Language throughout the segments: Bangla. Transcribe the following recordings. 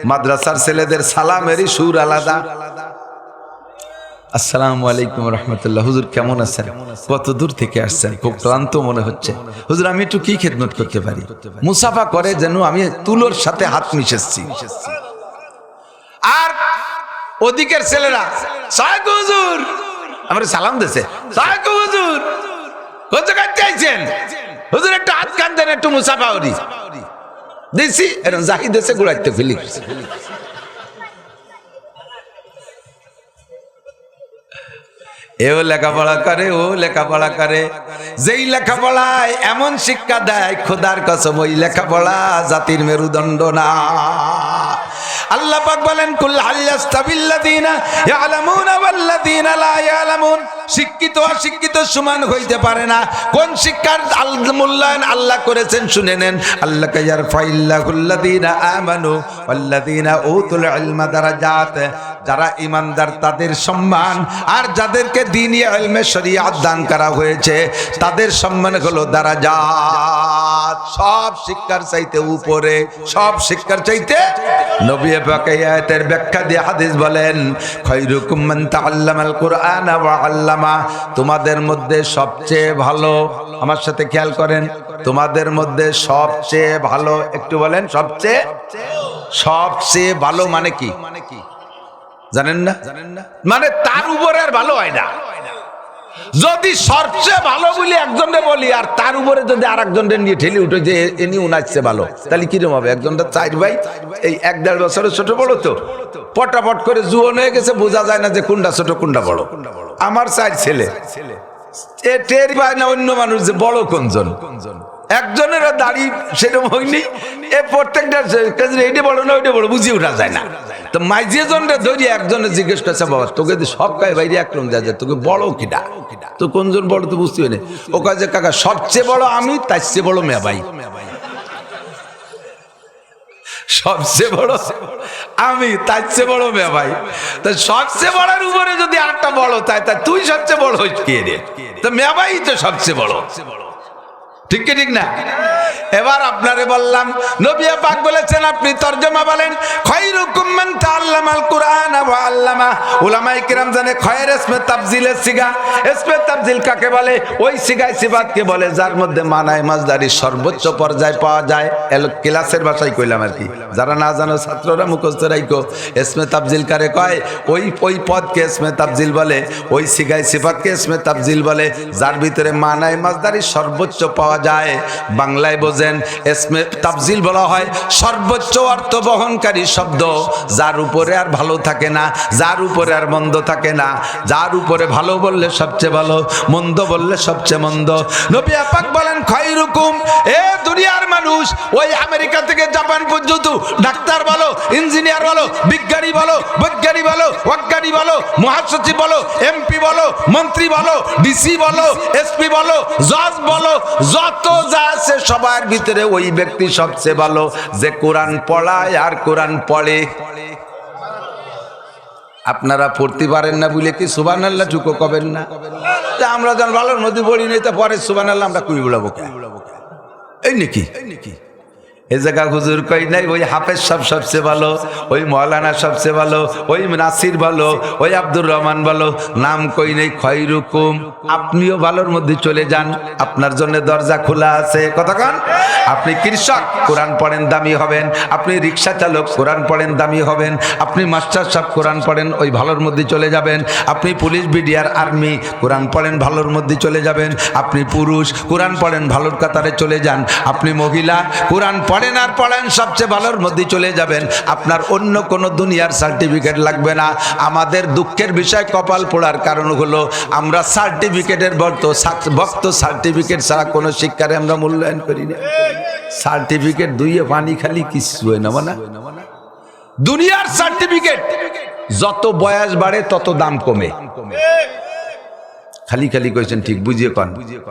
মাদ্রাসার ছেলেদের সালামেরই সুর আলাদা। আসসালামু আলাইকুম রহমতুল্লাহ। হুজুর কেমন আছেন? কত দূর থেকে আসছেন? খুব ক্লান্ত মনে হচ্ছে। হুজুর আমি একটু কি খেদমত করতে পারি? মুসাফা করে যেন আমি তুলোর সাথে হাত মিশেছি। আর ওদিকের ছেলেরা সাহেব হুজুর আমার সালাম দিয়েছে, সাহেব হুজুর কোন জায়গায় চাইছেন? হুজুর একটু হাত কান দেন, একটু মুসাফা করি দিছি। এরকম জাহিদ এসে গুড়াইতে ফেলি। এও লেখাপড়া করে, ও লেখাপড়া করে। যেই লেখাপড়ায় এমন শিক্ষা দেয় খোদার কসম ওই লেখাপড়া জাতির মেরুদণ্ড না। আল্লাহ পাক বলেন কুল হাল ইয়াস্তাবিল্লাযিনা ইয়ালামুনা ওয়াল্লাযিনা লা ইয়ালামুন। শিক্ষিত অশিক্ষিত সমান হইতে পারে না। কোন শিক্ষার মূল্যায়ন আল্লাহ করেছেন শুনে নেন। আল্লাহ ইয়ারফাইল্লাহুল্লাযিনা আমানু ওয়াল্লাযিনা উতুল ইলমা দারাজাত। যারা ঈমানদার তাদের সম্মান, আর যাদেরকে দ্বীনি ইলমে শরীয়ত দান করা হয়েছে তাদের সম্মান হলো দারাজাত। সব শিক্ষার চাইতে উপরে, সব শিক্ষার চাইতে। নবী পাক এই আয়াতের ব্যাখ্যা দিয়ে হাদিস বলেন খায়রুকুম মান তাআল্লামাল কুরআনা ওয়া আল্লামা। তোমাদের মধ্যে সবচেয়ে ভালো, আমার সাথে খেয়াল করেন, তোমাদের মধ্যে সবচেয়ে ভালো, একটু বলেন সবচেয়ে। সবচেয়ে ভালো মানে কি জানেন না? মানে তার উপরে আর ভালো হয় না। যদি সবচেয়ে ভালো বলি একজনকে বলি, আর তার উপরে যদি আর একজনকে নিয়ে ঠেলি উঠে যে এনি উনাচ্ছে ভালো, তাহলে কিরকম হবে? একজনটা চার ভাই, এই 1-1.5 বছরের ছোট বড়, তো পটাপট করে জুয়ন হয়ে গেছে, বোঝা যায় না যে কোনটা ছোট কোনটা বড়। আমার 4 ছেলে, এ টের পায় না অন্য মানুষ যে বড় কোনজন। একজনের দাড়ি সেরকম হয়নি, এ প্রত্যেকটা এইটা বড় না ওইটা বড় বুঝিয়ে উঠা যায় না। তো মাইজিয়ে জনটা ধরি একজনে জিজ্ঞেস করছে বাবা তোকে সব গায়ে বাইরে একরকম যায়, তোকে বড় কিনা, তো কোনজন বড় তো বুঝতে হয় না। ও কাজে কাকা সবচেয়ে বড় আমি, তার চেয়ে বড় মেয়া ভাই। সবচেয়ে বড় আমি, তার চেয়ে বড় মেয়া ভাই। তো সবচেয়ে বড়ের উপরে যদি আটটা বড় তাই তুই সবচেয়ে বড় হইস কে রে? তো মেয়া ভাই তো সবচেয়ে বড়, ঠিক কি ঠিক না? এবার আপনারে বললাম নবী পাক বলেছেন, আপনি তরজমা বলেন খায়রুকুম মান তাআল্লামাল কুরআনা ওয়া আল্লামা। উলামায়ে কেরাম জানে খয়ের ইসমে তাফজিলের সিগা। ইসমে তাফজিল কাকে বলে? ওই সিগায় সিফাতকে বলে যার মধ্যে মানায় মাজদারি সর্বোচ্চ পর্যায়ে পাওয়া যায়। ক্লাসের ভাষায় কইলাম আর কি, যারা না জানো ছাত্ররা মুখস্থ রাখো। ইসমে তাফজিল কারে কয়? ওই পদকে ইসমে তাফজিল বলে, ওই সিগায় সিফাতকে ইসমে তাফজিল বলে যার ভিতরে মানায় মাজদারি সর্বোচ্চ পাওয়া যায়। বাংলায় বোঝেন, ইসমে তাফজিল বলা হয় সর্বোচ্চ অর্থ বহনকারী শব্দ, যার উপরে আর ভালো থাকে না, যার উপরে আর মন্দ থাকে না, যার উপরে ভালো বললে সবচেয়ে ভালো, মন্দ বললে সবচেয়ে মন্দ। নবী পাক বলেন খায়রুকুম, এ দুনিয়ার মানুষ, ওই আমেরিকা থেকে জাপান পর্যন্ত ডাক্তার বলো, ইঞ্জিনিয়ার বলো, বিজ্ঞানী বলো, বৈজ্ঞানিক বলো, অজ্ঞানী বলো, মহাসচিব বলো, এমপি বলো, মন্ত্রী বলো, ডিসি বলো, এসপি বলো, জজ বলো, যত যা আছে সবার ভিতরে ওই ব্যক্তি সবচেয়ে ভালো যে কোরআন পড়ায় আর কোরআন পড়ে। আপনারা পড়তে পারেন না বলে কি সুবহানাল্লাহ টুকু কবেন না? আমরা যখন ভালো নদী পড়ি নাই তা পরে সুবহানাল্লাহ আমরা কই বলবো? এই নাকি এ জায়গা হুজুর কই নাই ওই হাফেজ সাহেব সবচেয়ে ভালো, ওই মৌলানা সবচেয়ে ভালো, ওই নাসির ভালো, ওই আব্দুর রহমান ভালো, নাম কই নাই খায়রুকুম। আপনিও ভালোর মধ্যে চলে যান, আপনার জন্য দরজা খোলা আছে। কতক্ষণ? আপনি কৃষক, কোরআন পড়েন দামি হবেন। আপনি রিক্সা চালক, কোরআন পড়েন দামি হবেন। আপনি মাস্টার সাহেব, কোরআন পড়েন ওই ভালোর মধ্যে চলে যাবেন। আপনি পুলিশ, বিডিআর, আর্মি, কোরআন পড়েন ভালোর মধ্যে চলে যাবেন। আপনি পুরুষ, কোরআন পড়েন ভালোর কাতারে চলে যান। আপনি মহিলা, কোরআন পড়েন আর পড়েন সবচেয়ে ভালোর মধ্যে চলে যাবেন। আপনার অন্য কোনো দুনিয়ার সার্টিফিকেট লাগবে না। আমাদের দুঃখের বিষয় কপাল পোড়ার কারণ হলো আমরা সার্টিফিকেটের ভক্ত সার্টিফিকেট ছাড়া কোনো শিক্ষারে আমরা মূল্যায়ন করি না। সার্টিফিকেট দুইয়ে পানি খালি কিছু হয় না। মানে দুনিয়ার সার্টিফিকেট যত বয়স বাড়ে তত দাম কমে। খালি খালি কইছেন ঠিক বুঝিয়ে কন,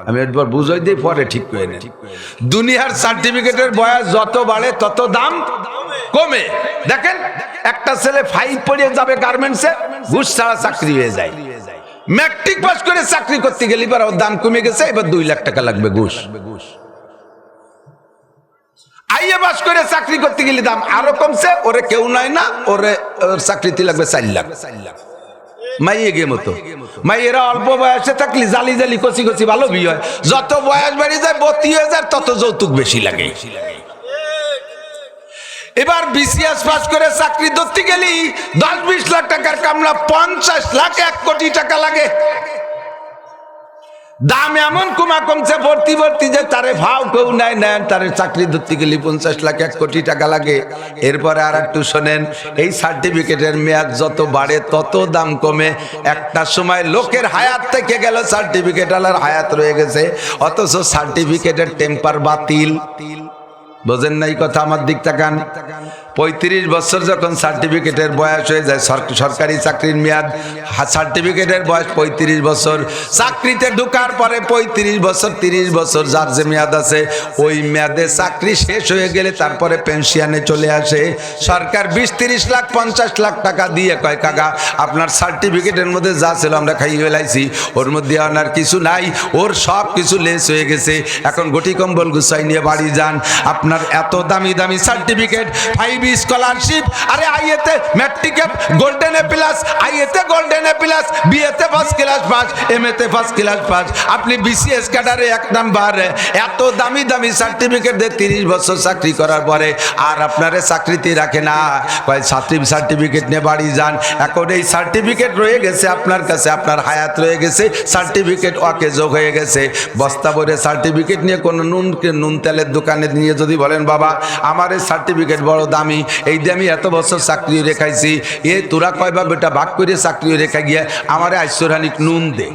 আমি একবার বুঝাই দিই পরে ঠিক করে নেন। দুনিয়ার সার্টিফিকেটের বয়স যত বাড়ে তত দাম কমে। দেখেন একটা ছেলে 5 পড়ে যাবে গার্মেন্টসে, ঘুষ ছাড়া চাকরি হয়ে যায়। ম্যাট্রিক পাস করে চাকরি করতে গেলে এবার ওর দাম কমে গেছে, এবার 2 লাখ টাকা লাগবে ঘুষ। আইএ পাস করে চাকরি করতে গেলে দাম আরো কমছে, ওরে কেউ নয় না, ওরে চাকরিতে লাগবে 4 লাখ। মাইয়ে গে মতো মাইয়েরা অল্প বয়সে থাকলে জালি জালি কচি কচি ভালো বিয়ে হয়, যত বয়স বেড়ে যায় 32 হয়ে যায় তত যৌতুক বেশি লাগে। এবার বিসিএস পাস করে চাকরি ধরতে গেলি 10-20 লাখ টাকার কামলা 50 লাখ 1 কোটি টাকা লাগে। দাম এমন কমছে ভর্তি ভর্তি যে তারে ভাও কেউ নেয় নেন, তারে চাকরি ধরতে গেলে 50 লাখ 1 কোটি টাকা লাগে। এরপরে আর একটু শোনেন, এই সার্টিফিকেটের মেয়াদ যত বাড়ে তত দাম কমে। একটা সময় লোকের হায়াত থেকে গেল, সার্টিফিকেট আলার হায়াত রয়ে গেছে, অথচ সার্টিফিকেটের টেম্পার বাতিল। বোঝেন নাই কথা? আমার দিক তাকান। 35 বছর যখন সার্টিফিকেটের বয়স হয়ে যায়, সরকারি চাকরির মেয়াদ সার্টিফিকেটের বয়স 35 বছর, চাকরিতে ঢোকার পরে 35 বছর 30 বছর যার যে মেয়াদ আছে, ওই মেয়াদে চাকরি শেষ হয়ে গেলে তারপরে পেনশনে চলে আসে সরকার 20-30 লাখ 50 লাখ টাকা দিয়ে কয় কাকা আপনার সার্টিফিকেটের মধ্যে যা ছিল আমরা খাইয়ে ফেলাইছি, ওর মধ্যে আর কিছু নাই, ওর সব কিছু লেস হয়ে গেছে, এখন গটি কম্বল গুছাই নিয়ে বাড়ি যান। আপনার এত দামি দামি সার্টিফিকেট, 5 স্কলারশিপ, আরে আইএতে ম্যাট্রিকে গোল্ডেন এ প্লাস, আইএতে গোল্ডেন এ প্লাস, বিএতে ফার্স্ট ক্লাস পাস, এমএতে ফার্স্ট ক্লাস পাস, আপনি বিসিএস ক্যাডারে 1 নাম্বার। এত দামি দামি সার্টিফিকেট দিয়ে 30 বছর চাকরি করার পরে আর আপনারে চাকরিতে রাখে না, কয় সার্টিফিকেট নিয়ে বাড়ি যান। এখন এই সার্টিফিকেট রয়ে গেছে আপনার কাছে, আপনার হায়াত রয়ে গেছে, সার্টিফিকেট অকেজো হয়ে গেছে। বস্তা ভরে সার্টিফিকেট নিয়ে কোনো নুন তেলের দোকানে নিয়ে যদি বলেন বাবা আমার এই সার্টিফিকেট বড় দামি, এই দিয়ে আমি এত বছর চাকরি রেখাইছি, এ তোরা কয়বা বেটা ভাগ করে চাকরি রেখা গিয়ে আমার আইশ্বরখানিক নুন দে।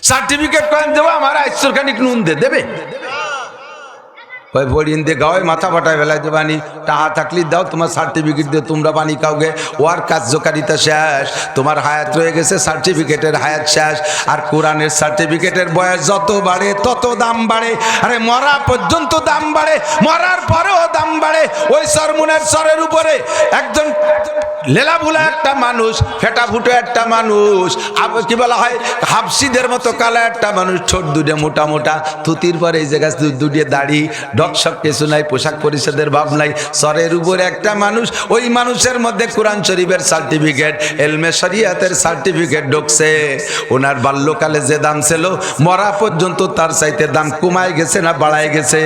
সার্টিফিকেট কয়েন দেবো, আমার আইশ্বরখানিক নুন দেবে? ওই বড়িন দিয়ে গাওয়ায় মাথা ফাটায় বেলায় দেবানি, টাহা থাকলি দাও, তোমার সার্টিফিকেট দিয়ে তোমরা বানি কাউকে, ওর কার্যকারিতা শেষ, তোমার হায়াত রয়ে গেছে, সার্টিফিকেটের হায়াত শেষ। আর কোরআনের সার্টিফিকেটের বয়স যত বাড়ে তত দাম বাড়ে, আরে মরা পর্যন্ত দাম বাড়ে, মরার পরেও দাম বাড়ে। ওই সরমুনের সরের উপরে একজন লেলাভুলা একটা মানুষ, ফেটা ফুটো একটা মানুষ, কি বলা হয় হাফসিদের মতো কালা একটা মানুষ, ছোট দুটে মোটা মোটা, থুতির পরে এই জায়গায় দুটিয়ে দাড়ি, ডকশক কিছু নাই, পোশাক পরিচ্ছদের ভাব নাই, সরের উপরে একটা মানুষ, ওই মানুষের মধ্যে কোরআন শরীফের সার্টিফিকেট, এলমে শরিয়াতের সার্টিফিকেট ঢুকছে। ওনার বাল্যকালে যে দাম ছিল মরা পর্যন্ত তার চাইতে দাম কমায় গেছে না বাড়ায় গেছে?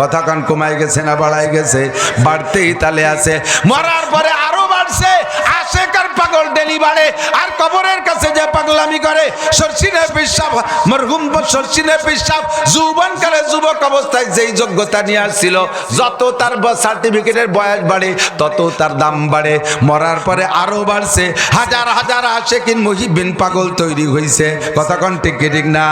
কথা কান, কমায় গেছে না বাড়ায় গেছে? বাড়তেই তালে আছে, মরার পরে আরো বাড়ছে। আশেকার পাগল ডেলি বাড়ে, আর কবরের কাছে যে পাগলামি করে, সরসিনে পেশাব মরহুম সরসিনে পেশাব যৌবনকালে যুবক অবস্থায় যেই যোগ্যতা নিয়ে আসছিল, যত তার সার্টিফিকেটের বয়স বাড়ে তত তার দাম বাড়ে। মরার পরে আরো বাড়ছে, হাজার হাজার আশেকিন মুহিবিন পাগল তৈরি হয়েছে। কথা কোন ঠিক ঠিক না?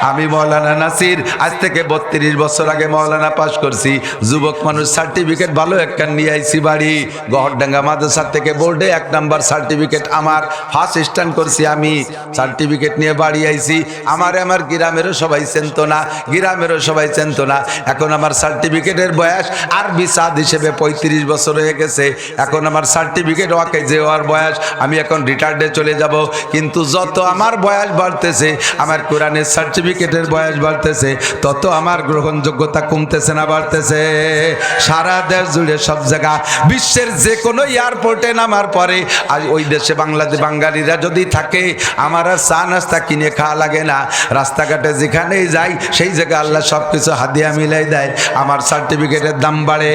আমি মৌলানা নাসির আজ থেকে 32 বছর আগে মৌলানা পাস করছি, যুবক মানুষ সার্টিফিকেট ভালো একটা নিয়ে আইছি বাড়ি, গহরডাঙ্গা মাদ্রাসা থেকে বোর্ডে 1 নাম্বার সার্টিফিকেট আমার, ফার্স্ট স্ট্যান্ড করছি আমি, সার্টিফিকেট নিয়ে বাড়ি আইছি। আমার গ্রামেরও সবাই চেনত না, গ্রামেরও সবাই চেনত না। এখন আমার সার্টিফিকেটের বয়স আরবি সাদ হিসেবে 35 বছর হয়ে গেছে। এখন আমার সার্টিফিকেট ওকে যে হওয়ার বয়স, আমি এখন রিটায়ার্ডে চলে যাব। কিন্তু যত আমার বয়স বাড়তেছে, আমার কোরআনের সার্টিফিকেটের বয়স বাড়তেছে, তত আমার গ্রহণযোগ্যতা কমতেছে না বাড়তেছে? সারা দেশ জুড়ে সব জায়গা, বিশ্বের যে কোনো এয়ারপোর্টে নামার পরে আজ ওই দেশে বাঙালিরা যদি থাকে, আমার আর চা নাস্তা কিনে খাওয়া লাগে না, রাস্তাঘাটে যেখানেই যাই সেই জায়গায় আল্লাহ সব কিছু হাদিয়া মিলাই দেয়। আমার সার্টিফিকেটের দাম বাড়ে,